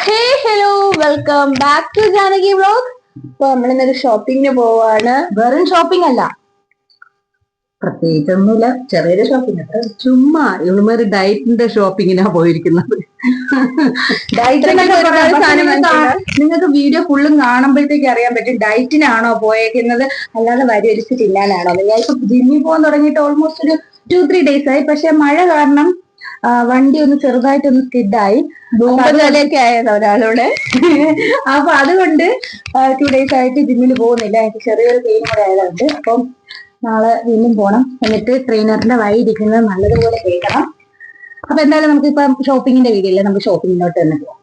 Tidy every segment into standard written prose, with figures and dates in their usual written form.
Hey hello welcome back to Janaki vlog. അപ്പൊ നമ്മളിന്നൊരു ഷോപ്പിങ്ങിന് പോവാണ്. വെറും ഷോപ്പിംഗ് അല്ല, പ്രത്യേകിച്ചൊന്നുമില്ല, ചെറിയൊരു ഷോപ്പിംഗ്. ചുമ്മാ ഇവളുമാര് ഡയറ്റിന്റെ ഷോപ്പിങ്ങിനാ പോയിരിക്കുന്നത്. നിങ്ങൾക്ക് വീഡിയോ ഫുള്ളും കാണുമ്പോഴത്തേക്ക് അറിയാൻ പറ്റും ഡയറ്റിനാണോ പോയേക്കുന്നത് അല്ലാതെ വരി അടിച്ച് തിന്നാനാണോ. ഞാൻ ഇപ്പൊ ജിമ്മിൽ പോകാൻ തുടങ്ങിയിട്ട് ഓൾമോസ്റ്റ് ഒരു 2-3 days ആയി. പക്ഷെ മഴ കാരണം വണ്ടി ഒന്ന് ചെറുതായിട്ടൊന്ന് സ്കിഡായി ൂമ്പലൊക്കെ ആയത് ഒരാളോട്. അപ്പൊ അതുകൊണ്ട് 2 days ആയിട്ട് ജിമ്മിൽ പോകുന്നില്ല. എനിക്ക് ചെറിയൊരു പെയിൻ കൂടെ ആയതുകൊണ്ട്. അപ്പം നാളെ വീണ്ടും പോണം. എന്നിട്ട് ട്രെയിനറിന്റെ വഴി ഇരിക്കുന്നത് നല്ലതുപോലെ കേൾക്കണം. അപ്പൊ എന്തായാലും നമുക്ക് ഇപ്പം ഷോപ്പിങ്ങിന്റെ വീഡിയോ ഇല്ല, നമുക്ക് ഷോപ്പിങ്ങിലോട്ട് തന്നെ പോകാം.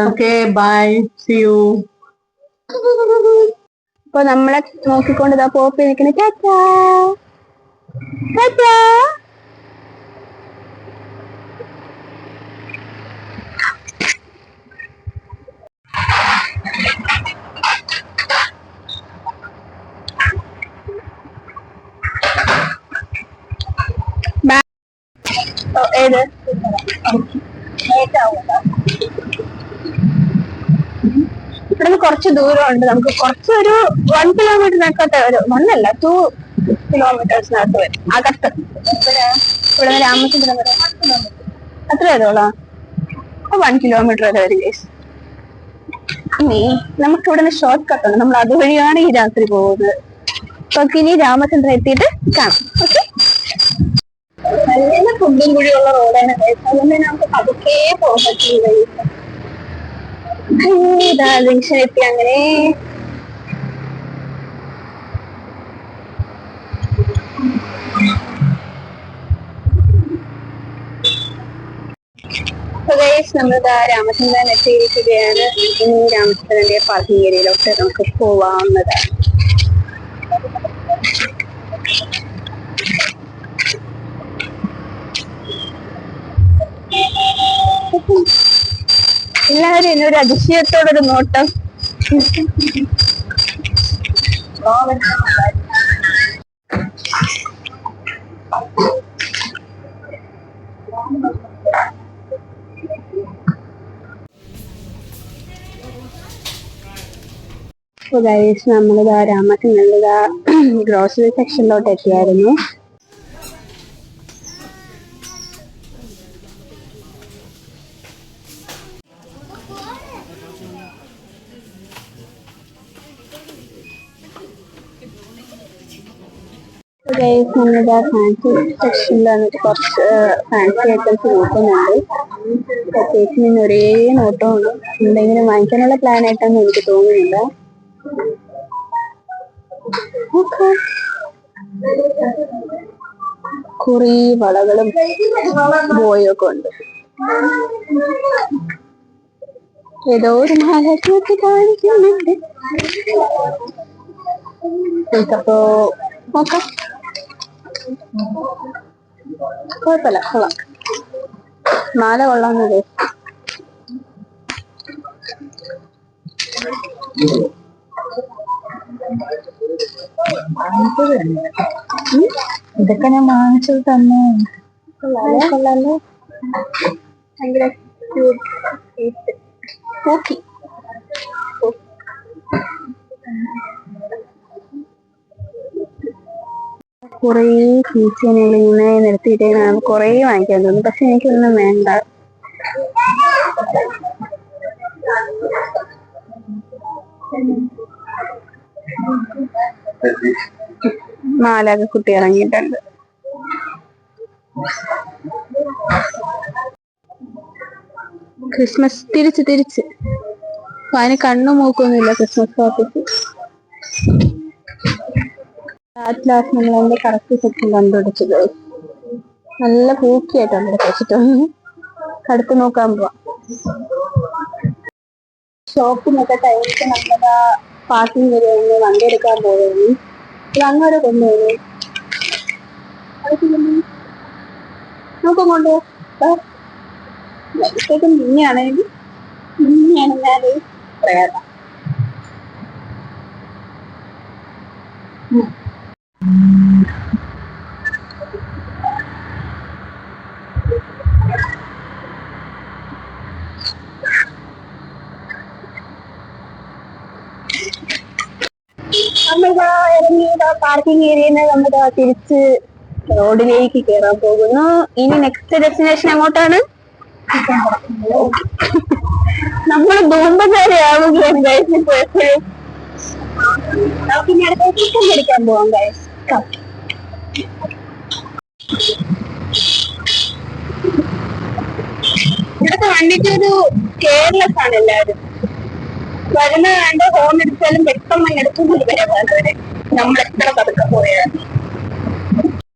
Okay, bye, see you. അപ്പൊ നമ്മളെ നോക്കിക്കൊണ്ട് പോപ്പി നിൽക്കുന്ന ചാച്ചാ. ഏത് ഇവിടുന്ന് കുറച്ച് ദൂരമുണ്ട്. നമുക്ക് കുറച്ചൊരു 1 kilometer വരും. 1 അല്ല 2 kilometers വരും അകത്ത്. ഇവിടെ രാമചന്ദ്രൻ വരെ അത്ര വരുള്ളൂ. 1 kilometer വരെ വരും ഗൈസ്. ഇനി നമുക്ക് ഇവിടെ നിന്ന് ഷോർട്ട് കട്ട് ഉണ്ട്, നമ്മൾ അതുവഴിയാണ് ഈ രാത്രി പോകുന്നത്. അപ്പൊ ഇനി രാമചന്ദ്രൻ എത്തിയിട്ട് കാണാം. ഓക്കെ, നല്ല കുണ്ടും കുഴിയുള്ള റോഡാണ്. അതുകൊണ്ട് നമുക്ക് പതുക്കെ പോകാൻ പറ്റില്ല. ജംഗ്ഷൻ എത്തി. അങ്ങനെ നമ്മളിതാ രാമചന്ദ്രൻ എത്തിയിരിക്കുകയാണ്. ഇനി രാമചന്ദ്രന്റെ പാർക്കിംഗ് ഏരിയയിലോട്ട് നമുക്ക് പോവാവുന്നതാണ്. എല്ലാവരും എന്നൊരു അതിശയത്തോടൊരു നോട്ടം. നമ്മളിതാ രാമചന്ദ്രനിതാ ഗ്രോസറി സെക്ഷനിലോട്ട് എത്തിയായിരുന്നു. നമ്മളിതാ ഫാൻസി സെക്ഷനിൽ വന്നിട്ട് കുറച്ച് ഫാൻസി ഐറ്റംസ് നോക്കുന്നുണ്ട്. പ്രത്യേകിച്ച് നിന്ന് ഒരേ നോട്ടമുണ്ട്. എന്തെങ്കിലും വാങ്ങിക്കാനുള്ള പ്ലാൻ ആയിട്ടൊന്നും എനിക്ക് തോന്നുന്നില്ല. കുറേ വളകളും ബോയൊക്കെ ഉണ്ട്. ഏതോ ഒരു മാലയൊക്കെ കാണിക്കുന്നുണ്ട്. അപ്പോ നോക്കാം, കുഴപ്പമില്ല, കൊള്ളാം. മാല കൊള്ളാവുന്നത്. ഇതൊക്കെ ഞാൻ വാങ്ങിച്ചത് തന്നെ. കൊള്ളാലോ, ഭയങ്കര ഓക്കെ. കുറേ കീച്ചെയിനുകൾ ഇങ്ങനെ നിർത്തിയിട്ട് കുറേ വാങ്ങിക്കാൻ തോന്നുന്നു. പക്ഷെ എനിക്കൊന്നും വേണ്ട. മാലൊക്കെ കുട്ടി ഇറങ്ങിയിട്ടുണ്ട്. ക്രിസ്മസ് തിരിച്ച് അതിന് കണ്ണു മൂക്കൊന്നുമില്ല. ക്രിസ്മസ് പാർട്ടിക്ക് ലാസ്റ്റ് നമ്മൾ അതിന്റെ കറക്റ്റ് സെക്ഷൻ കണ്ടുപിടിച്ചത്. നല്ല പൂക്കിയായിട്ടുണ്ട് വെച്ചിട്ടൊന്ന് കടുത്ത് നോക്കാൻ പോവാം. ഷോപ്പിനൊക്കെ ടൈമിട്ട് നമ്മളതാ പാർക്കിംഗ് വരെ വണ്ടി എടുക്കാൻ പോവുകയാണ്. ഇത് അങ്ങോട്ട് കൊണ്ടുപോകുന്നു. നോക്കാൻ കൊണ്ടുപോകും. മിന്നെയാണെങ്കിൽ പ്രയാസം. നമ്മളിതാ ഇറങ്ങിയതാ പാർക്കിംഗ് ഏരിയയിൽ നിന്ന് നമ്മളിതാ തിരിച്ച് റോഡിലേക്ക് കയറാൻ പോകുന്നു. ഇനി നെക്സ്റ്റ് ഡെസ്റ്റിനേഷൻ എങ്ങോട്ടാണ്? നമ്മൾ ധൂമ്പചാരി ആവുകയാണ് ഗൈസ്. ഇപ്പൊ എപ്പോഴും നമുക്ക് ഇനി അടുത്ത ചിക്കൻ മേടിക്കാൻ പോവാം ഗൈസ്. ഇവിടുത്തെ വണ്ടിക്ക് ഒരു കെയർലെസ് ആണ് എല്ലാവരും. വരുന്ന വേണ്ട ഹോം എടുത്താലും പെട്ടെന്ന് എടുക്കുന്നത് വരെ നമ്മളെത്ര പതുക്കെ പോയാൽ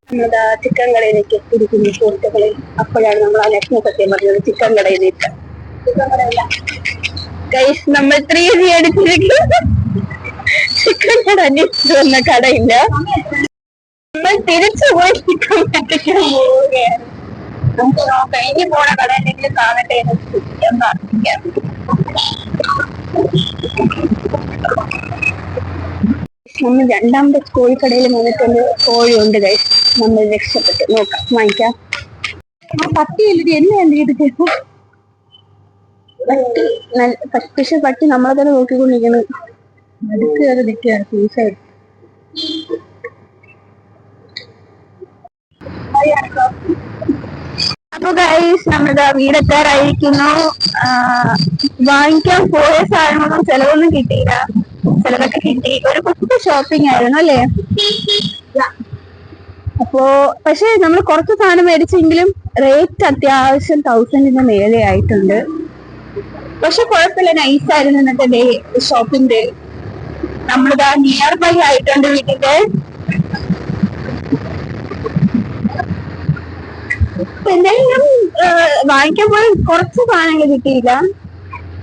നമ്മളിതാ ചിക്കൻ കടയിലേക്ക് എത്തിയിരിക്കുന്നു സുഹൃത്തുക്കളെ. അപ്പോഴാണ് നമ്മൾ ആ ലക്ഷ്മി സത്യം പറഞ്ഞത് ചിക്കൻ കടയിലേക്ക്. ചിക്കൻ കടയില്ല ഗൈസ്, നമ്മൾ 3G അടിച്ചിരിക്കുന്നു. ചിക്കൻ കട അന്വേഷിച്ചു വന്ന കടയില്ല. നമ്മൾ തിരിച്ചു പോയി ചിക്കൻ മേടിക്കാൻ പോവുകയാണ്. നമുക്ക് നോക്കാം ഇനി പോണ കട എന്തെങ്കിലും കാണട്ടെ എന്ന് പ്രാർത്ഥിക്കാം. നമ്മൾ രണ്ടാമത്തെ കോഴിക്കടയിൽ വന്നിട്ടുണ്ട്. കോഴിയുണ്ട് ഗൈസ്. നമ്മൾ രക്ഷപ്പെട്ടു. നോക്കാം, വാങ്ങിക്കാം. പട്ടിയില്ല എന്നെ പക്ഷെ പട്ടി നമ്മളെ തന്നെ നോക്കിക്കൊണ്ടിരിക്കുന്നത്. അടുത്ത് കയറി നിൽക്കുകയാണ് സൂസൈഡ്. അപ്പൊ ഗൈസ് നമ്മളിതാ വീടെത്താറായിരിക്കുന്നു. വാങ്ങിക്കാൻ പോയ സാധനങ്ങളൊന്നും ചിലവൊന്നും കിട്ടിയില്ല. ചിലതൊക്കെ കിട്ടി. ഒരു കുട്ടി ഷോപ്പിംഗ് ആയിരുന്നു അല്ലേ? അപ്പോ പക്ഷെ നമ്മൾ കുറച്ച് സാധനം മേടിച്ചെങ്കിലും റേറ്റ് അത്യാവശ്യം 1000-ന്റെ മേലെ ആയിട്ടുണ്ട്. പക്ഷെ കുഴപ്പമില്ല, നൈസായിരുന്നു ഇന്നത്തെ ഡേ ഷോപ്പിംഗ് ഡേ. നമ്മളിതാ നിയർ ബൈ ആയിട്ടുണ്ട് വീട്ടിന്റെ. എന്തെങ്കിലും വാങ്ങിക്കാൻ പോയ കുറച്ച് സാധനങ്ങൾ കിട്ടിയില്ല.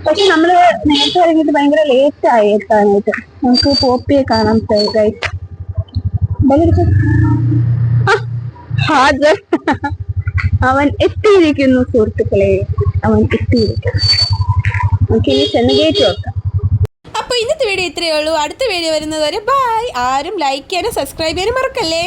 പക്ഷെ നമ്മള് നേരത്തെ ഇറങ്ങിയിട്ട് ഭയങ്കര ലേറ്റ് ആയി എത്താനായിട്ട്. നമുക്ക് പോപ്പിയെ കാണാൻ കഴിയും. അവൻ എത്തിയിരിക്കുന്നു സുഹൃത്തുക്കളെ, അവൻ എത്തിയിരിക്കുന്നു. നമുക്ക് ഇനി ചെന്ന് ഗേറ്റ് നോക്കാം. അപ്പോൾ ഇന്നത്തെ വീഡിയോ ഇത്രയേ ഉള്ളൂ. അടുത്ത വീഡിയോ വരുന്നത് വരെ ബൈ. ആരും ലൈക്ക് ചെയ്യാനും സബ്സ്ക്രൈബ് ചെയ്യാനും മറക്കല്ലേ.